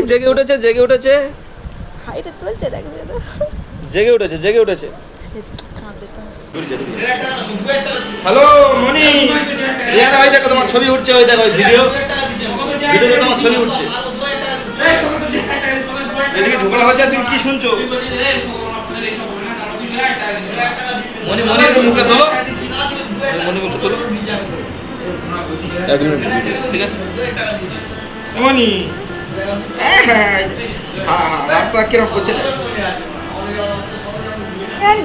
এই জেগে উঠেছে জেগে উঠেছে হাইটা তুলছে দেখবে তো জেগে উঠেছে জেগে উঠেছে কাঁদে তো হ্যালো মনি রিয়ানা ভাই দেখো তোমার ছবি উঠছে ওই দেখো ভিডিওতে তোমার ছবি উঠছে এদিকে ঝগড়া হচ্ছে তুমি কি শুনছো মনি মনির মুখটা তোলো মনি মুখটা তোলো এক মিনিট ঠিক আছে মনি হ্যাঁ হ্যাঁ রাস্তা কিরকম করছে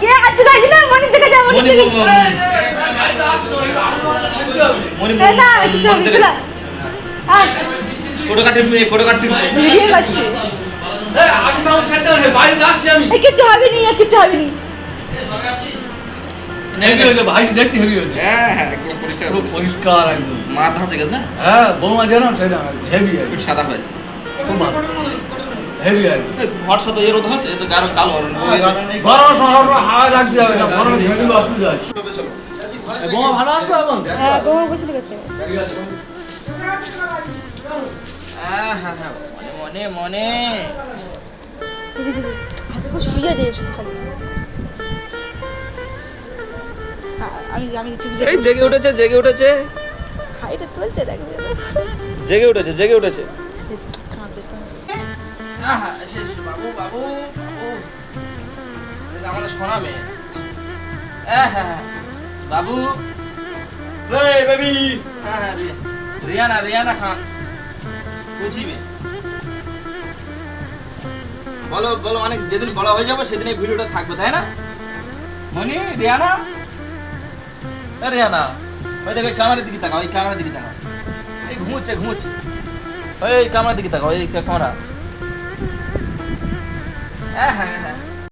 গিয়ে হাত ধরে না মনি থেকে যাও মনি মনি না ছবি তুলা আর ফটো কাটি ভিডিও করছি এই আজ নাও সেন্টার হে বাইরে আসছি আমি কিছু হবে নি কিছু হবে নি হেভি হয়ে ভাই দেখতে হেভি হচ্ছে হ্যাঁ হ্যাঁ একদম পরিষ্কার পুরো পরিষ্কার একদম মাথা আছে গেছে না হ্যাঁ বৌমা জানো সেটা হেভি আছে একটু সাদা হয়েছে খুব ভালো হেভি আছে ভরসা তো এর হচ্ছে এ তো গাঢ় কালো আর গরম শহর হাওয়া রাখতে হবে না গরমে ঘেমে অসুবিধা আছে চলো বৌমা ভালো আছে এখন হ্যাঁ গোমা গোসল করতে হ্যাঁ হ্যাঁ মনে মনে আগে খুব শুয়ে দিয়ে শুধু খালি আমি আমি এই জেগে উঠেছে জেগে উঠেছে হাইটা তুলছে দেখবে তো জেগে উঠেছে জেগে উঠেছে কাঁদে তো আহা শেষ বাবু বাবু বাবু এটা আমাদের সোনা মেয়ে হ্যাঁ হ্যাঁ বাবু এই বেবি হ্যাঁ হ্যাঁ রিয়ানা খান বুঝিবে বলো বলো অনেক যেদিন বলা হয়ে যাবে সেদিন এই ভিডিওটা থাকবে তাই না মনি রিয়ানা ওই দেখো ক্যামেরার দিকে তাকাও এই ক্যামেরার দিকে তাকাও এই ঘুমোচ্ছে ওই ক্যামেরার দিকে তাকাও এই ক্যামেরা হ্যাঁ হ্যাঁ হ্যাঁ